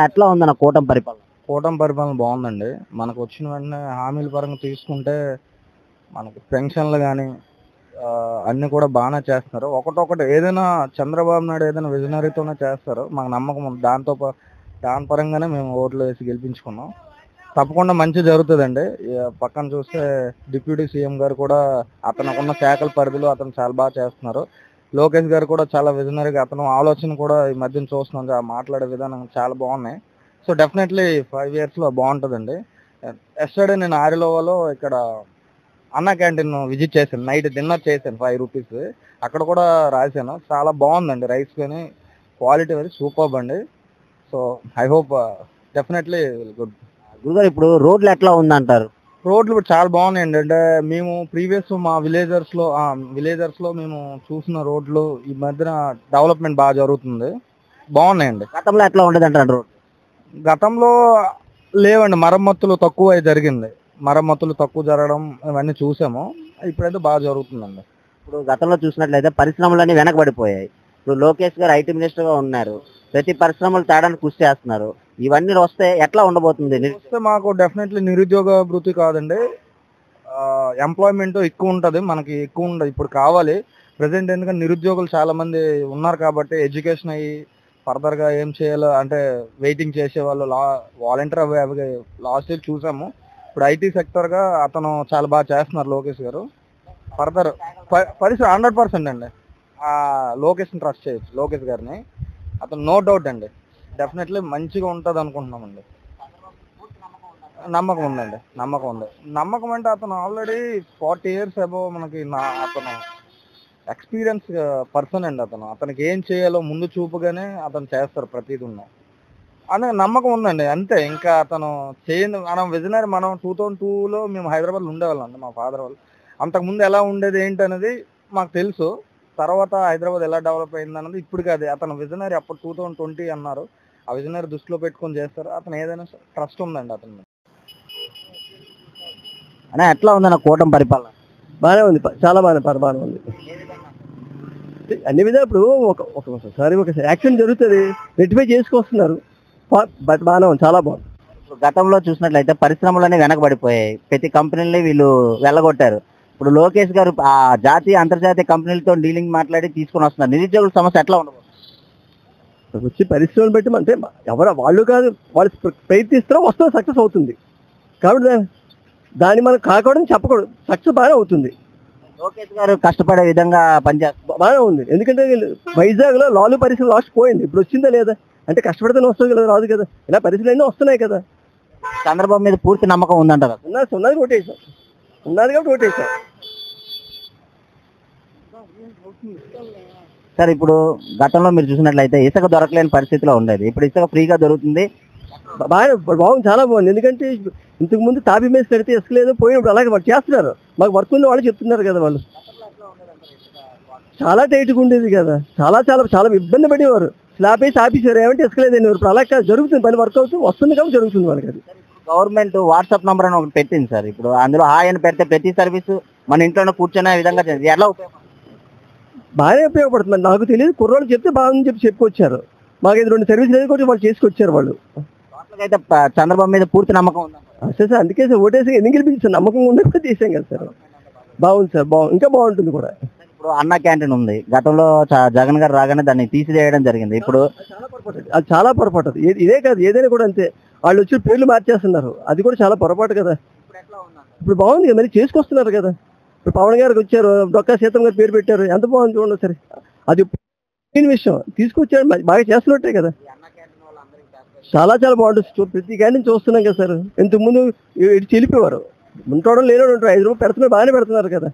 ఎట్లా ఉందన్న కూటమి పరిపాలన? కూటమి పరిపాలన బాగుందండి. మనకు వచ్చిన వెంటనే హామీల పరంగా తీసుకుంటే మనకి పెన్షన్లు కానీ అన్నీ కూడా బాగానే చేస్తున్నారు. ఒకటొకటి ఏదైనా చంద్రబాబు నాయుడు ఏదైనా విజనరీతోనే చేస్తారు, మాకు నమ్మకం ఉంది. దాని పరంగానే మేము ఓట్లు వేసి గెలిపించుకున్నాం. తప్పకుండా మంచి జరుగుతుందండి. పక్కన చూస్తే డిప్యూటీ సీఎం గారు కూడా అతనుకున్న శాఖల పరిధిలో అతను చాలా బాగా చేస్తున్నారు. లోకేష్ గారు కూడా చాలా విజనరీగా అతను ఆలోచన కూడా ఈ మధ్యన చూస్తున్నాం, మాట్లాడే విధానం చాలా బాగున్నాయి. సో డెఫినెట్లీ 5 yearsలో బాగుంటుందండి. ఎస్టర్డే నేను ఆరిలోవాలో ఇక్కడ అన్న క్యాంటీన్ విజిట్ చేశాను, నైట్ డిన్నర్ చేశాను 5 రూపీస్. అక్కడ కూడా రాశాను, చాలా బాగుందండి. రైస్ కానీ క్వాలిటీ వెరీ సూపర్బ్ అండి. So I hope definitely good. గురుగారు ఇప్పుడు రోడ్లు ఎట్లా ఉందంటారు? రోడ్లు కూడా చాలా బాగున్నాయండి. అంటే మేము ప్రీవియస్ మా విలేజర్స్లో మేము చూసిన రోడ్లు ఈ మధ్యన డెవలప్మెంట్ బాగా జరుగుతుంది, బాగున్నాయండి. గతంలో ఎట్లా ఉండేది అంటారు రోడ్? గతంలో లేవండి, మరమ్మతులు తక్కువ జరిగింది. మరమ్మతులు తక్కువ జరగడం ఇవన్నీ చూసాము. ఇప్పుడైతే బాగా జరుగుతుందండి. ఇప్పుడు గతంలో చూసినట్లయితే పరిశ్రమలన్నీ వెనకబడిపోయాయి. ఇప్పుడు లోకేష్ గారు ఐటీ మినిస్టర్ గా ఉన్నారు, ప్రతి పరిశ్రమలు తేడానికి కృషి చేస్తున్నారు. ఇవన్నీ వస్తే ఎట్లా ఉండబోతుంది? వస్తే మాకు డెఫినెట్లీ నిరుద్యోగ భృతి కాదండి, ఎంప్లాయ్మెంట్ ఎక్కువ ఉంటుంది, మనకి ఎక్కువ ఉండదు ఇప్పుడు కావాలి ప్రజెంట్. ఎందుకంటే నిరుద్యోగులు చాలా మంది ఉన్నారు కాబట్టి ఎడ్యుకేషన్ అయ్యి ఫర్దర్గా ఏం చేయాలో అంటే వెయిటింగ్ చేసేవాళ్ళు, వాలంటీర్ అవి లాస్ట్ ఇయర్ చూసాము. ఇప్పుడు ఐటీ సెక్టర్గా అతను చాలా బాగా చేస్తున్నారు లోకేష్ గారు. ఫర్దర్ పరిస్థితి 100% అండి. లోకేష్ని ట్రస్ట్ చేయొచ్చు, లోకేష్ గారిని. అతను నో డౌట్ అండి, డెఫినెట్లీ మంచిగా ఉంటుంది అనుకుంటున్నామండి. నమ్మకం ఉందండి, నమ్మకం ఉంది. నమ్మకం అంటే అతను ఆల్రెడీ 40 years అబౌవ్ మనకి అతను ఎక్స్పీరియన్స్ పర్సన్ అండి. అతనికి ఏం చేయాలో ముందు చూపుగానే అతను చేస్తారు ప్రతిదీ అనే నమ్మకం ఉందండి, అంతే. ఇంకా అతను చేయని మనం విజనరీ. మనం 2002లో మేము హైదరాబాద్లో ఉండేవాళ్ళం అండి, మా ఫాదర్ వాళ్ళు. అంతకుముందు ఎలా ఉండేది ఏంటి అనేది మాకు తెలుసు. తర్వాత హైదరాబాద్ ఎలా డెవలప్ అయింది అన్నది ఇప్పుడు కాదు. అతను విజనరీ అప్పుడు 2020 అన్నారు, ఆ విజనరీ దృష్టిలో పెట్టుకొని చేస్తారు. అతను ఏదైనా ట్రస్ట్ ఉందండి అతని మీద. అనే ఎట్లా ఉందన్న కూటమి పరిపాలన? బాగానే ఉంది, చాలా బాగానే ఉంది. అన్ని విధాలు ఇప్పుడు ఒకసారి యాక్షన్ జరుగుతుంది, రెక్టిఫై చేసుకొస్తున్నారు. బట్ బాగానే ఉంది, చాలా బాగుంది. ఇప్పుడు గతంలో చూసినట్లయితే పరిశ్రమలన్నీ వెనకబడిపోయాయి, ప్రతి కంపెనీలని వీళ్ళు వెళ్ళగొట్టారు. ఇప్పుడు లోకేష్ గారు ఆ జాతీయ అంతర్జాతీయ కంపెనీలతో డీలింగ్ మాట్లాడి తీసుకొని వస్తున్నారు. నిరుద్యోగుల సమస్య ఎట్లా ఉండదు? వచ్చి పరిశ్రమలు బట్టి అంటే ఎవరు వాళ్ళు కాదు, వాళ్ళు ప్రయత్నిస్తారో వస్తుంది, సక్సెస్ అవుతుంది. కాబట్టి దాన్ని మనం కాకూడదని చెప్పకూడదు, సక్సెస్ బాగానే అవుతుంది. లోకేష్ గారు కష్టపడే విధంగా పనిచేస్తారు, బాగానే ఉంది. ఎందుకంటే వైజాగ్లో లాలు పరిశ్రమ లాస్ట్ పోయింది, ఇప్పుడు వచ్చిందా లేదా అంటే కష్టపడితేనే వస్తుంది కదా, రాదు కదా. ఇలా పరిశ్రమలు ఎన్నో వస్తున్నాయి కదా. చంద్రబాబు మీద పూర్తి నమ్మకం ఉందంటారు? ఉన్నది ఓటేసాం, ఉన్నది కాబట్టి ఓటేసాం. సార్ ఇప్పుడు గతంలో మీరు చూసినట్లయితే ఇసుక దొరకలేని పరిస్థితిలో ఉండేది, ఇప్పుడు ఇసుక ఫ్రీగా దొరుకుతుంది, బాగుంది, చాలా బాగుంది. ఎందుకంటే ఇంతకు ముందు తాపీ మీద పెడితే ఇసుక లేదు, పోయినప్పుడు అలాగే వాళ్ళు చేస్తున్నారు. మాకు వర్క్ ఉంది వాళ్ళు చెప్తున్నారు కదా. వాళ్ళు చాలా టైట్గా ఉండేది కదా, చాలా చాలా చాలా ఇబ్బంది పడేవారు. స్లాబ్ వేసి ఆపేసారు, ఏమంటే ఇసుక లేదని. ఇప్పుడు అలా జరుగుతుంది, పని వర్క్ అవుతుంది, వస్తుంది కాబట్టి జరుగుతుంది వాళ్ళకి. అది గవర్నమెంట్ వాట్సాప్ నంబర్ అని ఒకటి పెట్టింది సార్. ఇప్పుడు అందులో హాయ్ అని పెడితే ప్రతి సర్వీస్ మన ఇంట్లోనే కూర్చొనే విధంగా ఎలా ఉపయోగపడుతుంది? బాగానే ఉపయోగపడుతుంది. నాకు తెలియదు, కుర్రోళ్ళు చెప్తే బాగుందని చెప్పుకొచ్చారు. మాకు ఇది 2 సర్వీసులు ఏది కూడా వాళ్ళు చేసుకొచ్చారు వాళ్ళు. అయితే చంద్రబాబు మీద పూర్తి నమ్మకం ఉంది సార్, అందుకే సార్ ఓటేసి ఎందుకు గెలిపించారు, నమ్మకం ఉన్నప్పుడు చేసాం కదా సార్. బాగుంది సార్, ఇంకా బాగుంటుంది కూడా. ఇప్పుడు అన్న క్యాంటీన్ ఉంది, గతంలో జగన్ గారు రాగానే దాన్ని తీసివేయడం జరిగింది. ఇప్పుడు అది చాలా పొరపాటు. ఇదే కాదు, ఏదైనా కూడా అంతే. వాళ్ళు వచ్చి పేర్లు మార్చేస్తున్నారు, అది కూడా చాలా పొరపాటు కదా. ఇప్పుడు బాగుంది కదా, మరి చేసుకొస్తున్నారు కదా. ఇప్పుడు పవన్ గారికి వచ్చారు, డొక్కా సీతం గారు పేరు పెట్టారు, ఎంత బాగుంది చూడండి సరే. అది విషయం తీసుకొచ్చారు, బాగా చేస్తున్నట్టే కదా. చాలా చాలా బాగుంటుంది. ప్రతి క్యాంటీన్ చూస్తున్నాం కదా సార్. ఇంతకుముందు చెల్లిపోయేవారు, ఉంటాడు లేనో ఉంటాడు, 5 రూపాయలు పెడుతున్నారు, బాగానే పెడుతున్నారు కదా.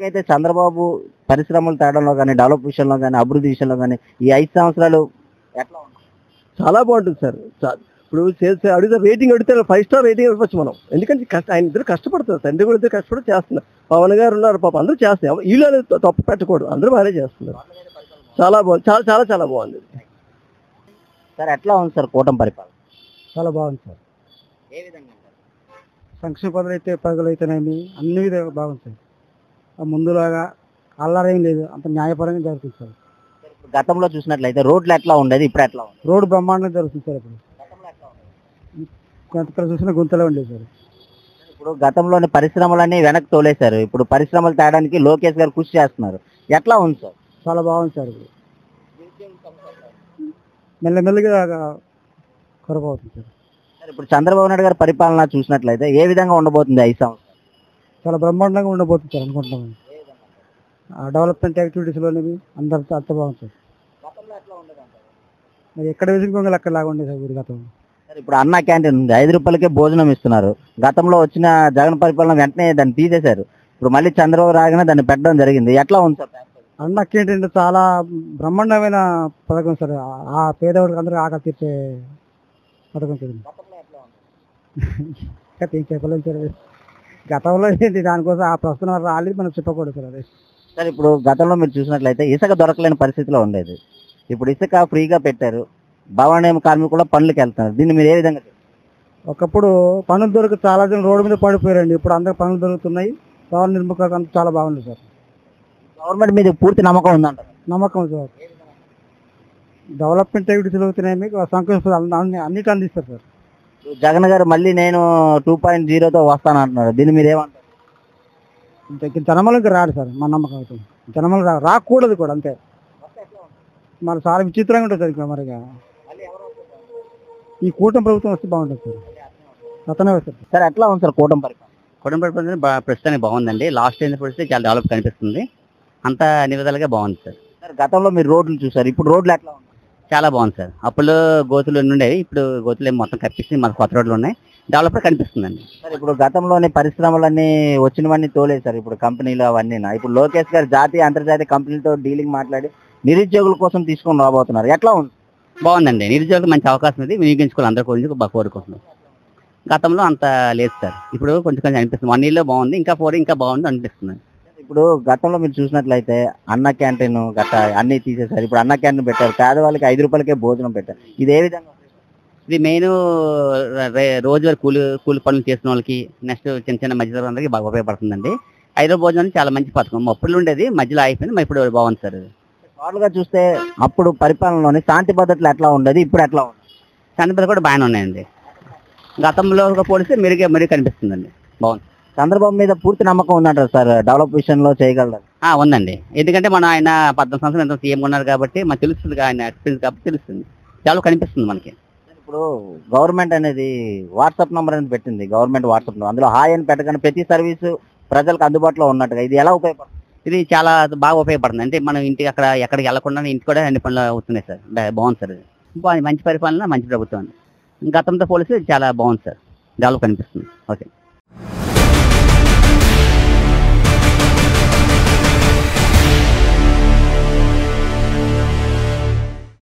అయితే చంద్రబాబు పరిశ్రమలు తేడంలో కానీ, డెవలప్ విషయంలో కానీ, అభివృద్ధి విషయంలో కానీ ఈ 5 సంవత్సరాలు ఎట్లా ఉంటుంది? చాలా బాగుంటుంది సార్. ఇప్పుడు అడిగితే రేటింగ్ అడిగితే 5 స్టార్ రేటింగ్ ఇవ్వచ్చు మనం. ఎందుకంటే ఆయన ఇద్దరు కష్టపడతారు, తండ్రి కూడా ఇద్దరు కష్టపడి చేస్తున్నారు. పవన్ గారు ఉన్నారు, పాప అందరూ చేస్తున్నారు, వీళ్ళు అనేది తప్పు పెట్టకూడదు, అందరూ బాగానే చేస్తున్నారు. చాలా బాగుంది, చాలా చాలా చాలా బాగుంది సార్. ఎట్లా ఉంది సార్ కూటమి పరిపాలన? చాలా బాగుంది సార్. ఏ విధంగా? సంక్షేమ పదవులు అయితే పదవులు అయితేనేమి అన్ని విధాలుగా బాగుంది సార్. ముందులాగా అల్లరేం లేదు, అంత న్యాయపరంగా జరుగుతుంది సార్. గతంలో చూసినట్లయితే రోడ్లు ఎట్లా ఉండేది, ఇప్పుడు ఎట్లా ఉంది? రోడ్డు బ్రహ్మాండంగా జరుగుతుంది సార్. ఇప్పుడు ఇక్కడ చూసిన గుంతలే ఉండేది సార్. ఇప్పుడు గతంలోని పరిశ్రమలన్నీ వెనక్కి తోలేశారు. ఇప్పుడు పరిశ్రమలు తేడానికి లోకేష్ గారు కృషి చేస్తున్నారు. ఎట్లా ఉంది సార్? చాలా బాగుంది సార్. ఇప్పుడు మెల్లమెల్లగా కొరవ అవుతుంది సార్. సార్ ఇప్పుడు చంద్రబాబు నాయుడు గారి పరిపాలన చూసినట్లయితే ఏ విధంగా ఉండబోతుంది 5 సంవత్సరాలు? చాలా బ్రహ్మాండంగా ఉండబోతుంది సార్ అనుకుంటున్నాం. డెవలప్మెంట్ యాక్టివిటీస్లోనేవి అందరితో అంత బాగుంది సార్. మరి ఎక్కడ వేసిన కొంగలు అక్కడ లాగా ఉండేది సార్ ఊరి గతంలో. సార్ ఇప్పుడు అన్న క్యాంటీన్ ఉంది, 5 రూపాయలకే భోజనం ఇస్తున్నారు. గతంలో వచ్చిన జగన్ పరిపాలన వెంటనే దాన్ని తీసేశారు. ఇప్పుడు మళ్ళీ చంద్రబాబు రాగానే దాన్ని పెట్టడం జరిగింది. ఎట్లా ఉంది సార్? అన్నకి ఏంటంటే చాలా బ్రహ్మాండమైన పథకం సార్. ఆ పేదవాడికి అందరూ ఆకలి తీర్చే పథకం సార్. ఇంకా ఏం చెప్పలేము సార్. గతంలో ఏంటి దానికోసం ఆ ప్రశ్న రాలేదు మనం చెప్పకూడదు సార్. అదే సార్ ఇప్పుడు గతంలో మీరు చూసినట్లయితే ఇసుక దొరకలేని పరిస్థితిలో ఉండేది. ఇప్పుడు ఇసుక ఫ్రీగా పెట్టారు. భవన కార్మికులు కూడా పనులకు వెళ్తున్నారు. దీన్ని మీరు ఏ విధంగా చూస్తారు? ఒకప్పుడు పనులు దొరికి చాలా జనం రోడ్డు మీద పడిపోయారండి. ఇప్పుడు అందరికి పనులు దొరుకుతున్నాయి. భవన నిర్మాణం చాలా బాగుంది సార్. గవర్నమెంట్ మీద పూర్తి నమ్మకం ఉందంటారు? నమ్మకం సార్. డెవలప్మెంట్ యాక్టివిటీస్ అవుతున్నాయి. మీకు సంతోషం అన్నిటి అందిస్తారు సార్. జగన్ గారు మళ్ళీ నేను 2.0తో వస్తాను అంటున్నారు. దీన్ని మీరు ఏమంటారు? ఇంకా జనమలు ఇంకా రాడు సార్. మా నమ్మకం అవుతుంది. జనమలు రాకూడదు కూడా అంతే. మరి చాలా విచిత్రంగా ఉంటుంది సార్. ఇంకా మరి ఈ కూటమి ప్రభుత్వం వస్తే బాగుంటుంది సార్. అతనే వస్తారు సార్. ఎట్లా ఉంది సార్ కూటమి పరిపాలన? కూటమి పరిపాలన ప్రస్తుతానికి బాగుందండి. లాస్ట్ టైం పరిస్థితి చాలా డెవలప్ కనిపిస్తుంది. అంత అన్ని విధాలుగా బాగుంది సార్. సార్ గతంలో మీరు రోడ్లు చూసారు, ఇప్పుడు రోడ్లు ఎట్లా ఉన్నాయి? చాలా బాగుంది సార్. అప్పుడు గోతులు ఉండేవి, ఇప్పుడు గోతులు ఏమి మొత్తం కప్పిస్తే మన కొత్త రోడ్లు ఉన్నాయి. డెవలప్ కనిపిస్తుందండి. సార్ ఇప్పుడు గతంలోని పరిశ్రమలన్నీ వచ్చినవన్నీ తోలేశారు. ఇప్పుడు కంపెనీలు అవన్నీ ఇప్పుడు లోకేష్ గారు జాతీయ అంతర్జాతీయ కంపెనీలతో డీలింగ్ మాట్లాడి నిరుద్యోగుల కోసం తీసుకొని రాబోతున్నారు. ఎట్లా ఉంది? బాగుందండి. నిరుద్యోగులకు మంచి అవకాశం ఇది వినియోగించుకోవాలి. అందరి గురించి బాగా కోరుకుంటున్నాం. గతంలో అంత లేదు సార్. ఇప్పుడు కొంచెం కొంచెం అనిపిస్తుంది. 1 yearలో బాగుంది, ఇంకా 4 ఇంకా బాగుంది అనిపిస్తుంది. ఇప్పుడు గతంలో మీరు చూసినట్లయితే అన్న క్యాంటీన్ గట్ట అన్ని తీసేశారు. ఇప్పుడు అన్న క్యాంటీన్ పెట్టారు. పేదవాళ్ళకి 5 రూపాయలకే భోజనం పెట్టారు. ఇది ఏ విధంగా? ఇది మెయిన్ రోజువారీ కూలి పనులు చేసిన వాళ్ళకి, నెక్స్ట్ చిన్న చిన్న మధ్యతరగతి అందరికీ బాగా ఉపయోగపడుతుందండి. 5 భోజనం చాలా మంచి పథకం. అప్పుడు ఉండేది, మధ్యలో అయిపోయింది, మరి ఇప్పుడు బాగుంది సార్. టోటల్గా చూస్తే అప్పుడు పరిపాలనలోని శాంతి భద్రతలు ఎట్లా ఉండేది, ఇప్పుడు ఎట్లా ఉంది? శాంతి భద్రతలు కూడా బాగానే ఉన్నాయండి. గతంలో పోలిస్తే మెరుగు కనిపిస్తుందండి. బాగుంది. చంద్రబాబు మీద పూర్తి నమ్మకం ఉందంటారు సార్. డెవలప్ విషయంలో చేయగలరు? ఉందండి. ఎందుకంటే మనం ఆయన 14 సంవత్సరాలు ఎంతో సీఎం ఉన్నారు కాబట్టి మనకు తెలుస్తుంది. ఆయన ఎక్స్పీరియన్స్ కాబట్టి తెలుస్తుంది. డెవలప్ కనిపిస్తుంది మనకి. ఇప్పుడు గవర్నమెంట్ అనేది వాట్సాప్ నంబర్ అని పెట్టింది. గవర్నమెంట్ వాట్సాప్ నంబర్, అందులో హాయ్ అని పెట్టగానే ప్రతి సర్వీసు ప్రజలకు అందుబాటులో ఉన్నట్టుగా ఇది ఎలా ఉపయోగపడుతుంది? ఇది చాలా బాగా ఉపయోగపడుతుంది. అంటే మనం ఇంటికి ఎక్కడికి వెళ్లకుండా ఇంటి కూడా అన్ని పనులు అవుతున్నాయి సార్. బాగుంది సార్. ఇది మంచి పరిపాలన, మంచి ప్రభుత్వం. గతంతో పోలిస్తే చాలా బాగుంది సార్. డెవలప్ కనిపిస్తుంది. ఓకే.